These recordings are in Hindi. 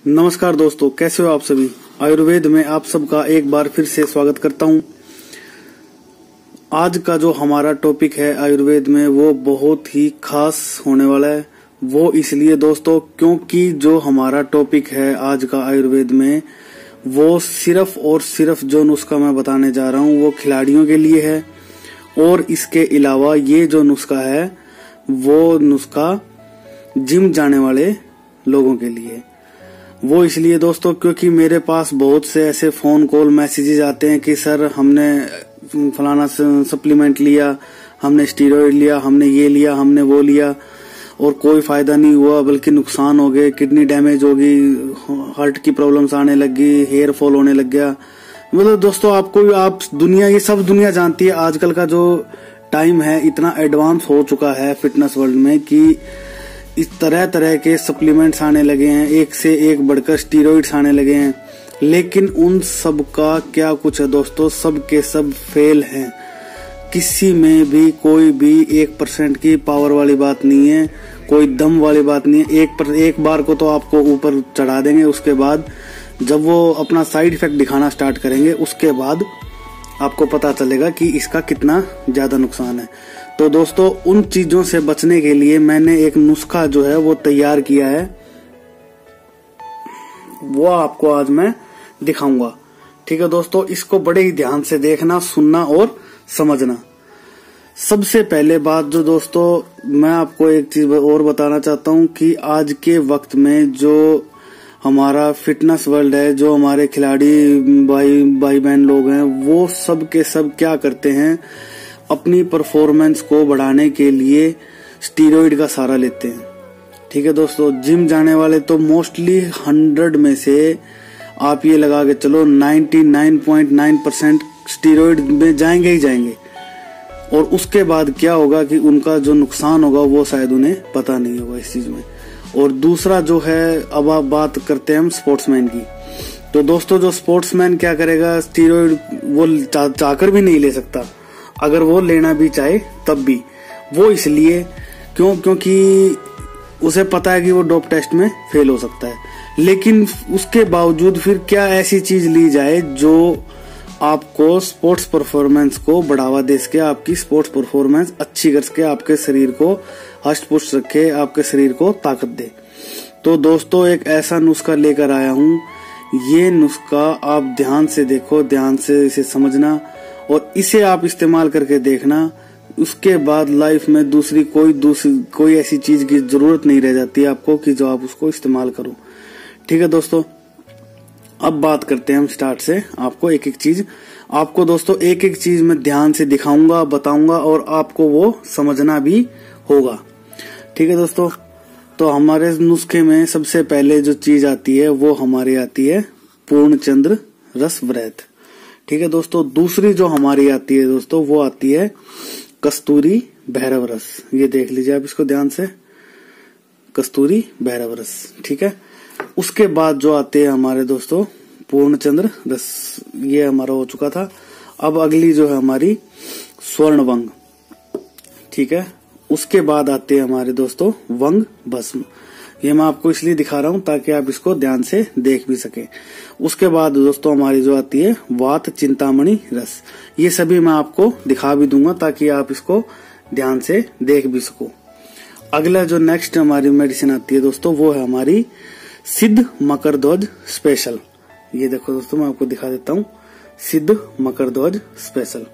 नमस्कार दोस्तों, कैसे हो आप सभी। आयुर्वेद में आप सबका एक बार फिर से स्वागत करता हूं। आज का जो हमारा टॉपिक है आयुर्वेद में वो बहुत ही खास होने वाला है। वो इसलिए दोस्तों क्योंकि जो हमारा टॉपिक है आज का आयुर्वेद में वो सिर्फ और सिर्फ जो नुस्खा मैं बताने जा रहा हूं वो खिलाड़ियों के लिए है। और इसके अलावा ये जो नुस्खा है वो नुस्खा जिम जाने वाले लोगों के लिए। वो इसलिए दोस्तों क्योंकि मेरे पास बहुत से ऐसे फोन कॉल मैसेजेस आते हैं कि सर हमने फलाना सप्लीमेंट लिया, हमने स्टीरॉयड लिया, हमने ये लिया, हमने वो लिया और कोई फायदा नहीं हुआ बल्कि नुकसान हो गए, किडनी डैमेज होगी, हार्ट की प्रॉब्लम्स आने लगी, हेयर फॉल होने लग गया। मतलब दोस्तों आप दुनिया, ये सब दुनिया जानती है आजकल का जो टाइम है इतना एडवांस हो चुका है फिटनेस वर्ल्ड में कि इस तरह तरह के सप्लीमेंट्स आने लगे हैं, एक से एक बढ़कर स्टीरॉइड्स आने लगे हैं। लेकिन उन सब का क्या कुछ है दोस्तों, सब के सब फेल हैं। किसी में भी कोई भी 1% की पावर वाली बात नहीं है, कोई दम वाली बात नहीं है। एक बार को तो आपको ऊपर चढ़ा देंगे, उसके बाद जब वो अपना साइड इफेक्ट दिखाना स्टार्ट करेंगे उसके बाद आपको पता चलेगा कि इसका कितना ज्यादा नुकसान है। तो दोस्तों उन चीजों से बचने के लिए मैंने एक नुस्खा जो है वो तैयार किया है, वो आपको आज मैं दिखाऊंगा। ठीक है दोस्तों, इसको बड़े ही ध्यान से देखना, सुनना और समझना। सबसे पहले बात जो दोस्तों मैं आपको एक चीज और बताना चाहता हूं कि आज के वक्त में जो हमारा फिटनेस वर्ल्ड है, जो हमारे खिलाड़ी भाई बहन लोग हैं, वो सब के सब क्या करते हैं, अपनी परफॉर्मेंस को बढ़ाने के लिए स्टीरॉइड का सहारा लेते हैं। ठीक है दोस्तों, जिम जाने वाले तो मोस्टली 100 में से आप ये लगा के चलो 99.9% स्टीरॉइड में जाएंगे ही जाएंगे। और उसके बाद क्या होगा कि उनका जो नुकसान होगा वो शायद उन्हें पता नहीं होगा इस चीज में। और दूसरा जो है, अब आप बात करते हैं हम स्पोर्ट्समैन की। तो दोस्तों जो स्पोर्ट्समैन क्या करेगा, स्टीरॉइड वो चाहकर भी नहीं ले सकता, अगर वो लेना भी चाहे तब भी। वो इसलिए क्योंकि उसे पता है कि वो डोप टेस्ट में फेल हो सकता है। लेकिन उसके बावजूद फिर क्या ऐसी चीज ली जाए जो आपको स्पोर्ट्स परफॉर्मेंस को बढ़ावा दे सके, आपकी स्पोर्ट्स परफॉर्मेंस अच्छी कर सके, आपके शरीर को हष्ट पुष्ट रखे, आपके शरीर को ताकत दे। तो दोस्तों एक ऐसा नुस्खा लेकर आया हूं। ये नुस्खा आप ध्यान से देखो, ध्यान से इसे समझना और इसे आप इस्तेमाल करके देखना। उसके बाद लाइफ में कोई ऐसी चीज की जरूरत नहीं रह जाती आपको कि जो आप उसको इस्तेमाल करो। ठीक है दोस्तों, अब बात करते हैं हम स्टार्ट से। आपको एक एक चीज मैं ध्यान से दिखाऊंगा, बताऊंगा और आपको वो समझना भी होगा। ठीक है दोस्तों, तो हमारे नुस्खे में सबसे पहले जो चीज आती है वो हमारी आती है पूर्णचंद्र रस व्रत। ठीक है दोस्तों, दूसरी जो हमारी आती है दोस्तों वो आती है कस्तूरी भैरव रस। ये देख लीजिए आप इसको ध्यान से, कस्तूरी भैरव रस। ठीक है, उसके बाद जो आते हैं हमारे दोस्तों पूर्णचंद्र रस, ये हमारा हो चुका था। अब अगली जो है हमारी स्वर्ण वंग। ठीक है, उसके बाद आते हैं हमारे दोस्तों वंग भस्म। ये मैं आपको इसलिए दिखा रहा हूं ताकि आप इसको ध्यान से देख भी सकें। उसके बाद दोस्तों हमारी जो आती है वात चिंतामणि रस। ये सभी मैं आपको दिखा भी दूंगा ताकि आप इसको ध्यान से देख भी सको। अगला जो नेक्स्ट हमारी मेडिसिन आती है दोस्तों वो है हमारी सिद्ध मकरध्वज स्पेशल। ये देखो दोस्तों मैं आपको दिखा देता हूँ, सिद्ध मकरध्वज स्पेशल।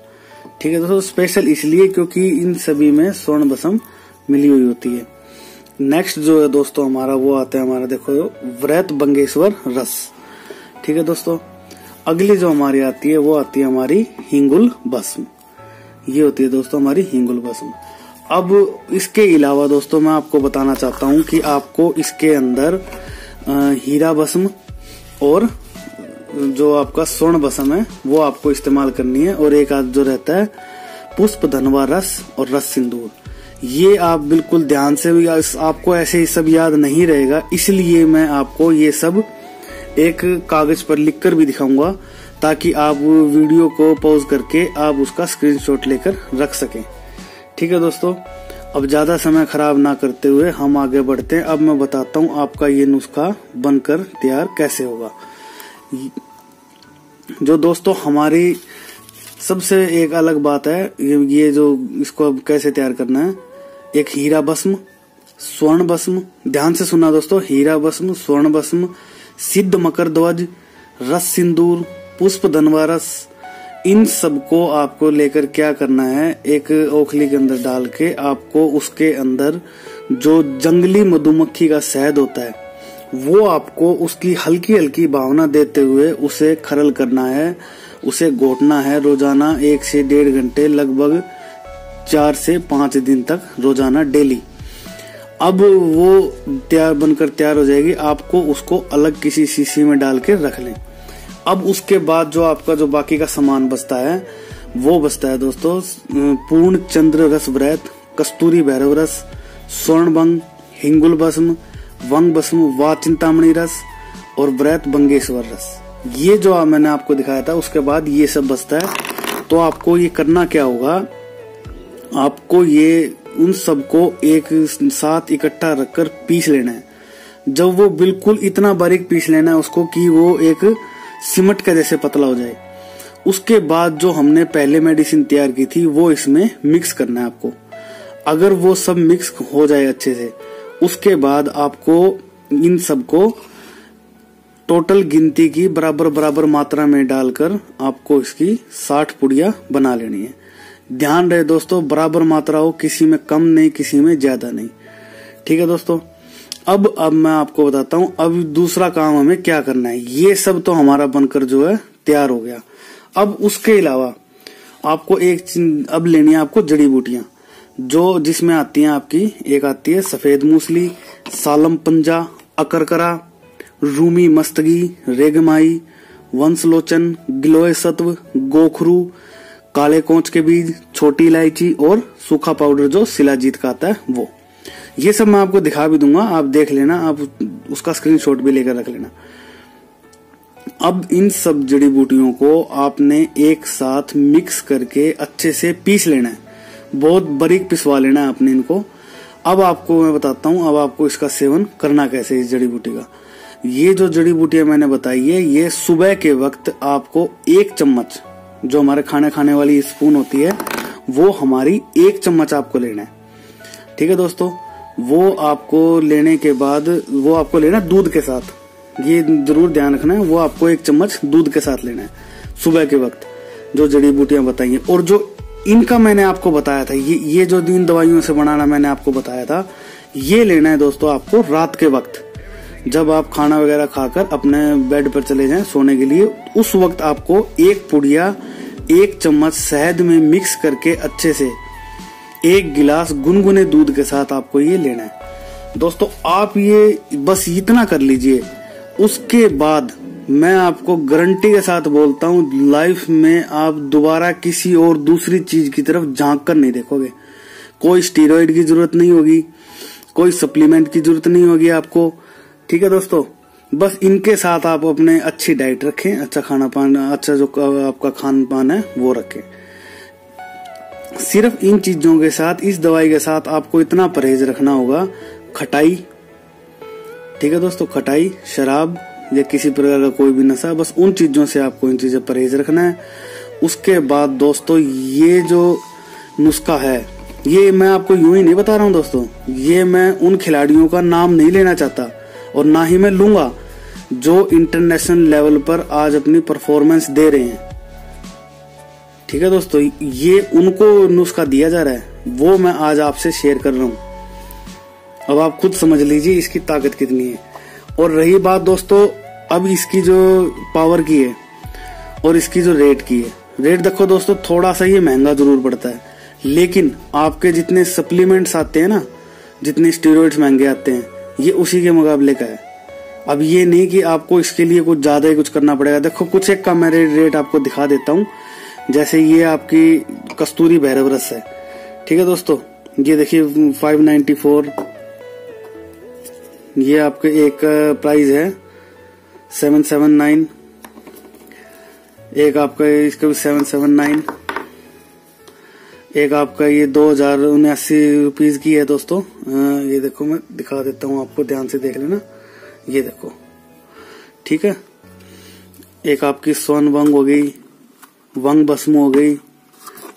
ठीक है दोस्तों, स्पेशल इसलिए क्योंकि इन सभी में स्वर्ण भस्म मिली हुई होती है। नेक्स्ट जो है दोस्तों हमारा वो आता है हमारा देखो व्रत बंगेश्वर रस। ठीक है दोस्तों, अगली जो हमारी आती है वो आती है हमारी हिंगुल भस्म। ये होती है दोस्तों हमारी हिंगुल भस्म। अब इसके अलावा दोस्तों मैं आपको बताना चाहता हूँ कि आपको इसके अंदर हीरा भस्म और जो आपका स्वर्ण भस्म है वो आपको इस्तेमाल करनी है। और एक आध जो रहता है पुष्प धनवा रस और रस सिंदूर। ये आप बिल्कुल ध्यान से, आपको ऐसे ही सब याद नहीं रहेगा, इसलिए मैं आपको ये सब एक कागज पर लिखकर भी दिखाऊंगा ताकि आप वीडियो को पॉज करके आप उसका स्क्रीनशॉट लेकर रख सकें। ठीक है दोस्तों, अब ज्यादा समय खराब ना करते हुए हम आगे बढ़ते हैं। अब मैं बताता हूँ आपका ये नुस्खा बनकर तैयार कैसे होगा। जो दोस्तों हमारी सबसे एक अलग बात है, ये जो इसको अब कैसे तैयार करना है, एक हीरा भस्म, स्वर्ण भस्म, ध्यान से सुनना दोस्तों, हीरा भस्म, स्वर्ण भस्म, सिद्ध मकर ध्वज, रस सिंदूर, पुष्प धनवा रस, इन सबको आपको लेकर क्या करना है, एक ओखली के अंदर डाल के आपको उसके अंदर जो जंगली मधुमक्खी का शहद होता है वो आपको उसकी हल्की हल्की भावना देते हुए उसे खरल करना है, उसे घोटना है रोजाना 1 से 1.5 घंटे, लगभग 4 से 5 दिन तक रोजाना डेली। अब वो बनकर तैयार हो जाएगी, आपको उसको अलग किसी शीशी में डाल के रख लें। अब उसके बाद जो आपका जो बाकी का सामान बचता है वो बचता है दोस्तों पूर्ण चंद्र रस व्रत, कस्तूरी भैरव रस, स्वर्ण भंग, हिंगुल भस्म, वंग भस्म, वा चिंतामणि रस और व्रत बंगेश्वर रस। ये जो मैंने आपको दिखाया था उसके बाद ये सब बचता है। तो आपको ये करना क्या होगा, आपको ये उन सबको एक साथ इकट्ठा रखकर पीस लेना है। जब वो बिल्कुल इतना बारीक पीस लेना है उसको कि वो एक सीमेंट का जैसे पतला हो जाए। उसके बाद जो हमने पहले मेडिसिन तैयार की थी वो इसमें मिक्स करना है आपको। अगर वो सब मिक्स हो जाए अच्छे से, उसके बाद आपको इन सबको टोटल गिनती की बराबर बराबर मात्रा में डालकर आपको इसकी 60 पुड़िया बना लेनी है। ध्यान रहे दोस्तों, बराबर मात्रा हो, किसी में कम नहीं, किसी में ज्यादा नहीं। ठीक है दोस्तों, अब मैं आपको बताता हूँ अब दूसरा काम हमें क्या करना है। ये सब तो हमारा बनकर जो है तैयार हो गया। अब उसके अलावा आपको एक अब लेनी है आपको जड़ी बूटियां, जो जिसमें आती हैं आपकी, एक आती है सफेद मूसली, सालम पंजा, अकरकरा, रूमी मस्तगी, रेगमाई, वंशलोचन, गिलोय सत्व, गोखरू, काले कोंच के बीज, छोटी इलायची और सूखा पाउडर जो शिलाजीत का आता है वो। ये सब मैं आपको दिखा भी दूंगा, आप देख लेना, आप उसका स्क्रीनशॉट भी लेकर रख लेना। अब इन सब जड़ी बूटियों को आपने एक साथ मिक्स करके अच्छे से पीस लेना है, बहुत बारीक पिसवा लेना है आपने इनको। अब आपको मैं बताता हूँ अब आपको इसका सेवन करना कैसे इस जड़ी बूटी का। ये जो जड़ी बूटियां मैंने बताई है, ये सुबह के वक्त आपको 1 चम्मच, जो हमारे खाने वाली स्पून होती है वो हमारी 1 चम्मच आपको लेना है। ठीक है दोस्तों, वो आपको लेने के बाद वो आपको लेना दूध के साथ, ये जरूर ध्यान रखना है, वो आपको 1 चम्मच दूध के साथ लेना है सुबह के वक्त, जो जड़ी बूटियां बताई हैं। और जो इनका मैंने आपको बताया था, ये जो इन दवाइयों से बनाना मैंने आपको बताया था, ये लेना है दोस्तों आपको रात के वक्त, जब आप खाना वगैरह खाकर अपने बेड पर चले जाएं सोने के लिए, उस वक्त आपको 1 पुड़िया 1 चम्मच शहद में मिक्स करके अच्छे से 1 गिलास गुनगुने दूध के साथ आपको ये लेना है। दोस्तों आप ये बस इतना कर लीजिए, उसके बाद मैं आपको गारंटी के साथ बोलता हूँ लाइफ में आप दोबारा किसी और दूसरी चीज की तरफ झांक कर नहीं देखोगे। कोई स्टीरॉइड की जरूरत नहीं होगी, कोई सप्लीमेंट की जरूरत नहीं होगी आपको। ठीक है दोस्तों, बस इनके साथ आप अपने अच्छी डाइट रखें, अच्छा खाना पाना, अच्छा जो आपका खान पान है वो रखें। सिर्फ इन चीजों के साथ, इस दवाई के साथ आपको इतना परहेज रखना होगा, खटाई, ठीक है दोस्तों, खटाई, शराब या किसी प्रकार का कोई भी नशा, बस उन चीजों से आपको इन चीजों परहेज रखना है। उसके बाद दोस्तों ये जो नुस्खा है, ये मैं आपको यूं ही नहीं बता रहा हूँ दोस्तों, ये मैं उन खिलाड़ियों का नाम नहीं लेना चाहता और ना ही मैं लूंगा जो इंटरनेशनल लेवल पर आज अपनी परफॉर्मेंस दे रहे हैं। ठीक है दोस्तों, ये उनको नुस्खा दिया जा रहा है, वो मैं आज आपसे शेयर कर रहा हूँ। अब आप खुद समझ लीजिए इसकी ताकत कितनी है। और रही बात दोस्तों अब इसकी जो पावर की है और इसकी जो रेट की है, रेट देखो दोस्तों थोड़ा सा ये महंगा जरूर पड़ता है, लेकिन आपके जितने सप्लीमेंट्स आते हैं ना, जितने स्टेरॉइड्स महंगे आते हैं, ये उसी के मुकाबले का है। अब ये नहीं कि आपको इसके लिए कुछ ज्यादा ही कुछ करना पड़ेगा। देखो कुछ एक का मैं रेट आपको दिखा देता हूँ। जैसे ये आपकी कस्तूरी भैरव रस है, ठीक है दोस्तों, ये देखिए 594, ये आपके एक प्राइस है 779, एक आपका इसका भी 779, एक आपका ये 2079 रुपीज की है दोस्तों। ये देखो मैं दिखा देता हूँ आपको, ध्यान से देख लेना। ये देखो, ठीक है। एक आपकी स्वर्ण वंग हो गई, वंग भस्म हो गई।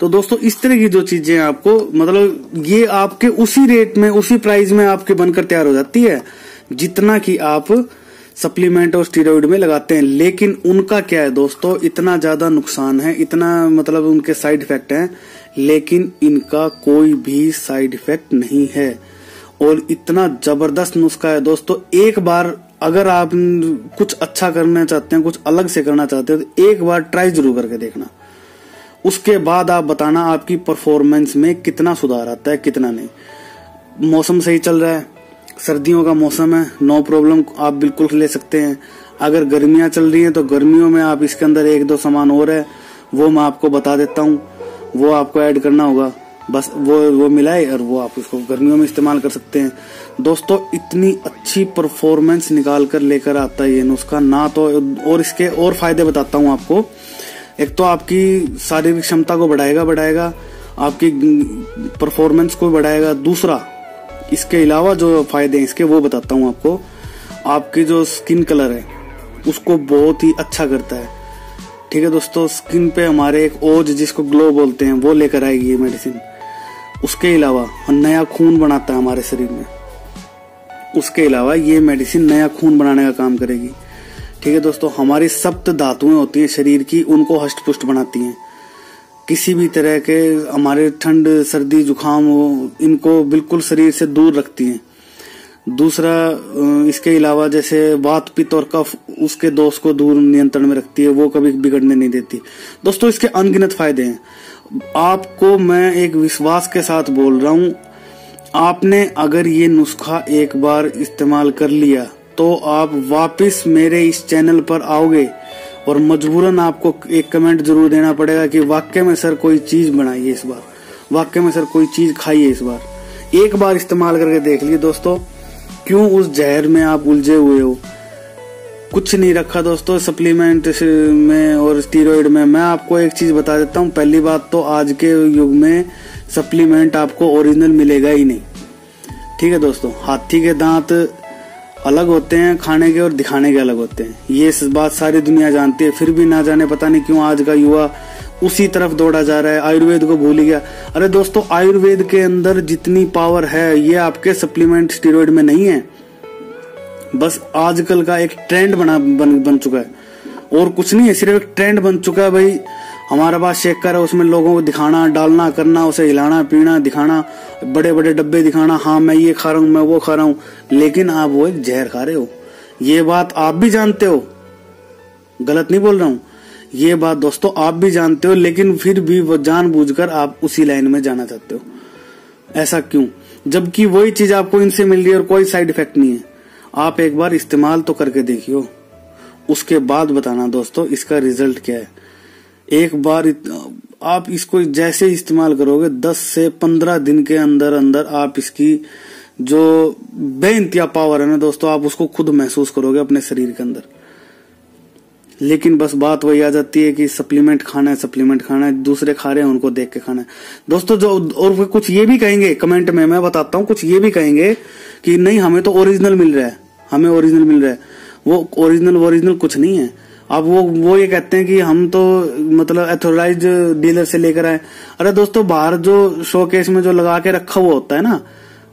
तो दोस्तों इस तरह की जो चीजें आपको, मतलब ये आपके उसी रेट में, उसी प्राइस में आपके बनकर तैयार हो जाती है जितना कि आप सप्लीमेंट और स्टीरॉइड में लगाते हैं। लेकिन उनका क्या है दोस्तों, इतना ज्यादा नुकसान है, इतना मतलब उनके साइड इफेक्ट हैं, लेकिन इनका कोई भी साइड इफेक्ट नहीं है। और इतना जबरदस्त नुस्खा है दोस्तों। एक बार अगर आप कुछ अच्छा करना चाहते हैं, कुछ अलग से करना चाहते हैं, तो एक बार ट्राई जरूर करके देखना। उसके बाद आप बताना आपकी परफॉर्मेंस में कितना सुधार आता है, कितना नहीं। मौसम सही चल रहा है, सर्दियों का मौसम है, नो प्रॉब्लम, आप बिल्कुल ले सकते हैं। अगर गर्मियां चल रही हैं तो गर्मियों में आप इसके अंदर 1-2 सामान और है, वो मैं आपको बता देता हूँ, वो आपको ऐड करना होगा। बस वो मिलाए और वो आप उसको गर्मियों में इस्तेमाल कर सकते हैं। दोस्तों इतनी अच्छी परफॉर्मेंस निकाल कर लेकर आता है ये नुस्खा ना। तो और इसके और फायदे बताता हूँ आपको। एक तो आपकी शारीरिक क्षमता को बढ़ाएगा, आपकी परफॉर्मेंस को बढ़ाएगा। दूसरा, इसके अलावा जो फायदे हैं इसके वो बताता हूँ आपको। आपकी जो स्किन कलर है उसको बहुत ही अच्छा करता है, ठीक है दोस्तों। स्किन पे हमारे एक ओज जिसको ग्लो बोलते हैं वो लेकर आएगी ये मेडिसिन। उसके अलावा नया खून बनाता है हमारे शरीर में। उसके अलावा ये मेडिसिन नया खून बनाने का काम करेगी, ठीक है दोस्तों। हमारी सप्त धातुएं होती हैं शरीर की, उनको हष्ट पुष्ट बनाती हैं। किसी भी तरह के हमारे ठंड, सर्दी, जुकाम हो, इनको बिल्कुल शरीर से दूर रखती हैं। दूसरा, इसके अलावा जैसे वात, पित्त और कफ, उसके दोष को दूर नियंत्रण में रखती है, वो कभी बिगड़ने नहीं देती। दोस्तों इसके अनगिनत फायदे हैं। आपको मैं एक विश्वास के साथ बोल रहा हूं, आपने अगर ये नुस्खा एक बार इस्तेमाल कर लिया तो आप वापस मेरे इस चैनल पर आओगे और मजबूरन आपको एक कमेंट जरूर देना पड़ेगा कि वाकई में सर कोई चीज बनाइए इस बार, वाकई में सर कोई चीज खाइए इस बार। एक बार इस्तेमाल करके देख लीजिए दोस्तों, क्यों उस जहर में आप उलझे हुए हो। कुछ नहीं रखा दोस्तों सप्लीमेंट में और स्टीरॉइड में। मैं आपको एक चीज बता देता हूँ। पहली बात तो आज के युग में सप्लीमेंट आपको ओरिजिनल मिलेगा ही नहीं, ठीक है दोस्तों। हाथी के दांत अलग होते हैं खाने के और दिखाने के अलग होते हैं, ये बात सारी दुनिया जानती है। फिर भी ना जाने पता नहीं क्यों आज का युवा उसी तरफ दौड़ा जा रहा है, आयुर्वेद को भूल गया। अरे दोस्तों आयुर्वेद के अंदर जितनी पावर है ये आपके सप्लीमेंट स्टीरॉइड में नहीं है। बस आजकल का एक ट्रेंड बन चुका है और कुछ नहीं है, सिर्फ एक ट्रेंड बन चुका है। भाई हमारे पास शेकर है, उसमें लोगों को दिखाना, डालना, करना, उसे हिलाना, पीना, दिखाना, बड़े बड़े डब्बे दिखाना, हाँ मैं ये खा रहा हूँ, मैं वो खा रहा हूँ, लेकिन आप वो एक जहर खा रहे हो। ये बात आप भी जानते हो, गलत नहीं बोल रहा हूँ, ये बात दोस्तों आप भी जानते हो, लेकिन फिर भी वो जानबूझकर आप उसी लाइन में जाना चाहते हो। ऐसा क्यों, जबकि वही चीज आपको इनसे मिल रही है और कोई साइड इफेक्ट नहीं है। आप एक बार इस्तेमाल तो करके देखियो, उसके बाद बताना दोस्तों इसका रिजल्ट क्या है। एक बार आप इसको जैसे इस्तेमाल करोगे 10 से 15 दिन के अंदर अंदर आप इसकी जो बेइंतहा पावर है ना दोस्तों, आप उसको खुद महसूस करोगे अपने शरीर के अंदर। लेकिन बस बात वही आ जाती है कि सप्लीमेंट खाना है, सप्लीमेंट खाना है, दूसरे खा रहे हैं उनको देख के खाना है दोस्तों। जो और कुछ ये भी कहेंगे कमेंट में, मैं बताता हूँ, कुछ ये भी कहेंगे कि नहीं हमें तो ओरिजिनल मिल रहा है, हमें ओरिजिनल मिल रहा है। वो ओरिजिनल कुछ नहीं है। अब वो ये कहते हैं कि हम तो मतलब एथोराइज्ड डीलर से लेकर आए। अरे दोस्तों बाहर जो शोकेस में जो लगा के रखा हुआ होता है ना,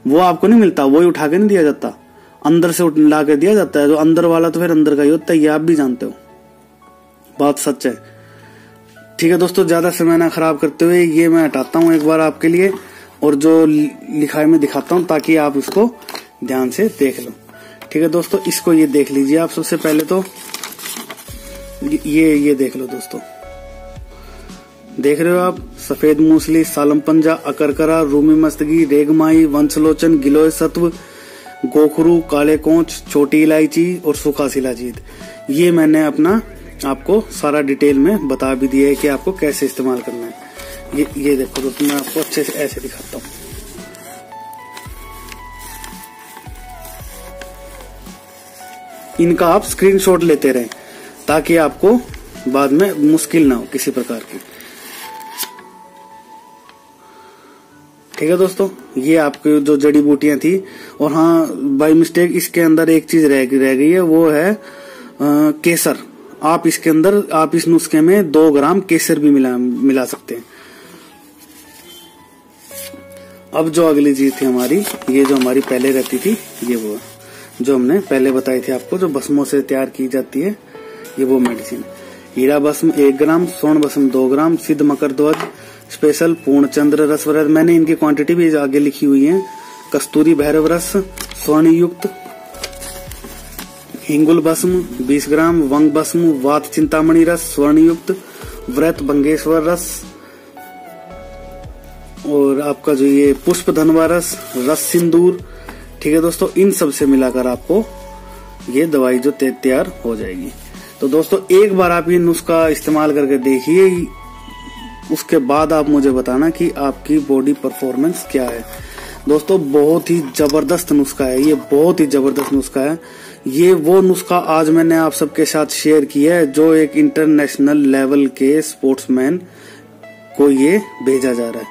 वो आपको नहीं मिलता, वही उठा के नहीं दिया जाता, अंदर से ला के दिया जाता है। जो अंदर वाला तो फिर अंदर का ही होता है, ये आप भी जानते हो, बात सच है। ठीक है दोस्तों, ज्यादा समय ना खराब करते हुए ये मैं हटाता हूँ एक बार आपके लिए, और जो लिखाई में दिखाता हूँ ताकि आप इसको ध्यान से देख लो। ठीक है दोस्तों, इसको ये देख लीजिए आप। सबसे पहले तो ये देख लो दोस्तों, देख रहे हो आप, सफेद मूसली, सालम पंजा, अकरकरा, रूमी मस्तगी, रेगमाई, वंशलोचन, गिलोय सत्व, गोखरू, काले कोंच, छोटी इलायची और सूखा शिलाजीत। ये मैंने अपना आपको सारा डिटेल में बता भी दिया है कि आपको कैसे इस्तेमाल करना है। ये देखो दोस्तों, मैं आपको अच्छे से ऐसे दिखाता हूँ। इनका आप स्क्रीनशॉट लेते रहें ताकि आपको बाद में मुश्किल ना हो किसी प्रकार की। ठीक है दोस्तों, ये आपकी जो जड़ी बूटियां थी। और हाँ, बाय मिस्टेक इसके अंदर एक चीज रह गई है, वो है केसर। आप इसके अंदर, आप इस नुस्खे में 2 ग्राम केसर भी मिला सकते हैं। अब जो अगली चीज थी हमारी, ये जो हमारी पहले रहती थी, ये वो जो हमने पहले बताई थी आपको, जो भस्मों से तैयार की जाती है, ये वो मेडिसिन। हीरा भस्म 1 ग्राम, स्वर्ण भस्म 2 ग्राम, सिद्ध मकर ध्वज स्पेशल, पूर्णचंद्र रस, मैंने इनकी क्वांटिटी भी आगे लिखी हुई है। कस्तूरी भैरव रस स्वर्ण युक्त, हिंगुल भस्म 20 ग्राम, वंग भस्म, वात चिंतामणि रस स्वर्ण युक्त, व्रत भंगेश्वर रस, और आपका जो ये पुष्प धनवा रस, रस सिंदूर। ठीक है दोस्तों, इन सब से मिलाकर आपको ये दवाई जो तैयार हो जाएगी। तो दोस्तों, एक बार आप ये नुस्खा इस्तेमाल करके देखिए, उसके बाद आप मुझे बताना कि आपकी बॉडी परफॉर्मेंस क्या है। दोस्तों, बहुत ही जबरदस्त नुस्खा है ये, बहुत ही जबरदस्त नुस्खा है ये। वो नुस्खा आज मैंने आप सबके साथ शेयर किया है जो एक इंटरनेशनल लेवल के स्पोर्ट्समैन को ये भेजा जा रहा है,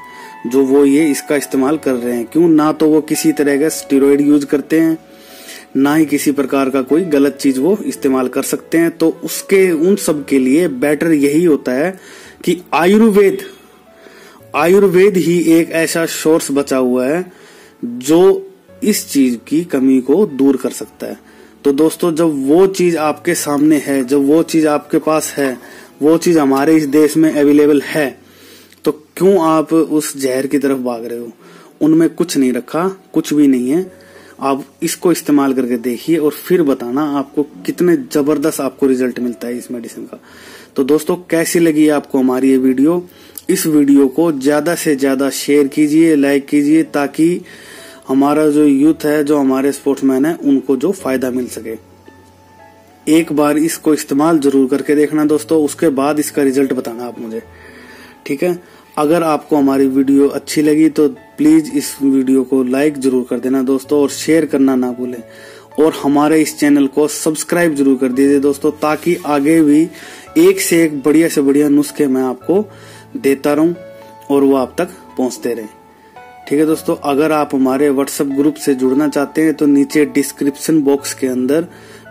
जो वो ये इसका इस्तेमाल कर रहे हैं। क्यों? ना तो वो किसी तरह का स्टेरॉइड यूज करते हैं, ना ही किसी प्रकार का कोई गलत चीज वो इस्तेमाल कर सकते हैं। तो उसके उन सब के लिए बेटर यही होता है कि आयुर्वेद ही एक ऐसा सोर्स बचा हुआ है जो इस चीज की कमी को दूर कर सकता है। तो दोस्तों, जब वो चीज आपके सामने है, जब वो चीज आपके पास है, वो चीज हमारे इस देश में अवेलेबल है, तो क्यों आप उस जहर की तरफ भाग रहे हो? उनमें कुछ नहीं रखा, कुछ भी नहीं है। आप इसको इस्तेमाल करके देखिए और फिर बताना आपको कितने जबरदस्त आपको रिजल्ट मिलता है इस मेडिसिन का। तो दोस्तों, कैसी लगी आपको हमारी ये वीडियो? इस वीडियो को ज्यादा से ज्यादा शेयर कीजिए, लाइक कीजिए, ताकि हमारा जो यूथ है, जो हमारे स्पोर्ट्समैन है, उनको जो फायदा मिल सके। एक बार इसको इस्तेमाल जरूर करके देखना दोस्तों, उसके बाद इसका रिजल्ट बताना आप मुझे। ठीक है, अगर आपको हमारी वीडियो अच्छी लगी तो प्लीज इस वीडियो को लाइक जरूर कर देना दोस्तों, और शेयर करना ना भूलें, और हमारे इस चैनल को सब्सक्राइब जरूर कर दीजिए दोस्तों, ताकि आगे भी एक से एक बढ़िया से बढ़िया नुस्खे मैं आपको देता रहूं और वो आप तक पहुंचते रहे। ठीक है दोस्तों, अगर आप हमारे व्हाट्सएप ग्रुप से जुड़ना चाहते हैं तो नीचे डिस्क्रिप्शन बॉक्स के अंदर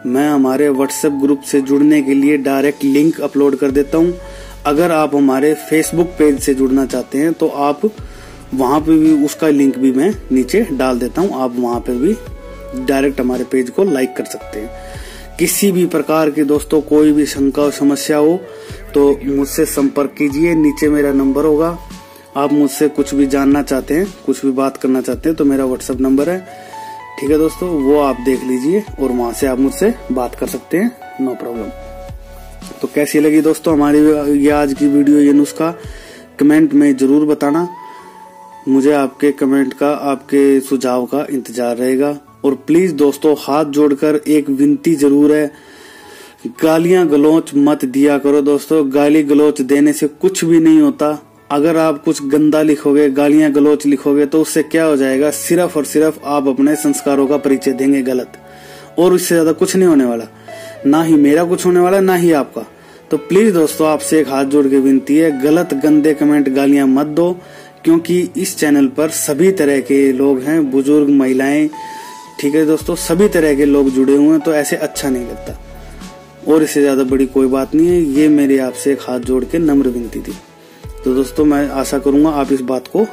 मैं हमारे व्हाट्सएप ग्रुप से जुड़ने के लिए डायरेक्ट लिंक अपलोड कर देता हूं। अगर आप हमारे फेसबुक पेज से जुड़ना चाहते हैं तो आप वहां पे भी, उसका लिंक भी मैं नीचे डाल देता हूं, आप वहां पे भी डायरेक्ट हमारे पेज को लाइक कर सकते हैं। किसी भी प्रकार की दोस्तों कोई भी शंका और समस्या हो तो मुझसे संपर्क कीजिए, नीचे मेरा नंबर होगा। आप मुझसे कुछ भी जानना चाहते हैं, कुछ भी बात करना चाहते हैं तो मेरा व्हाट्सएप नंबर है। ठीक है दोस्तों, वो आप देख लीजिए और वहां से आप मुझसे बात कर सकते हैं, नो प्रॉब्लम। तो कैसी लगी दोस्तों हमारी ये आज की वीडियो, ये नुस्खा? कमेंट में जरूर बताना। मुझे आपके कमेंट का, आपके सुझाव का इंतजार रहेगा। और प्लीज दोस्तों, हाथ जोड़कर एक विनती जरूर है, गालियां गलौच मत दिया करो दोस्तों। गाली गलौच देने से कुछ भी नहीं होता। अगर आप कुछ गंदा लिखोगे, गालियां गलौच लिखोगे, तो उससे क्या हो जाएगा? सिर्फ और सिर्फ आप अपने संस्कारों का परिचय देंगे गलत, और इससे ज्यादा कुछ नहीं होने वाला। ना ही मेरा कुछ होने वाला, ना ही आपका। तो प्लीज दोस्तों, आपसे एक हाथ जोड़ के विनती है, गलत गंदे कमेंट, गालियां मत दो, क्योंकि इस चैनल पर सभी तरह के लोग हैं, बुजुर्ग, महिलाएं, ठीक है दोस्तों, सभी तरह के लोग जुड़े हुए हैं, तो ऐसे अच्छा नहीं लगता। और इससे ज्यादा बड़ी कोई बात नहीं है, ये मेरी आपसे एक हाथ जोड़ के नम्र विनती थी। तो दोस्तों, मैं आशा करूंगा आप इस बात को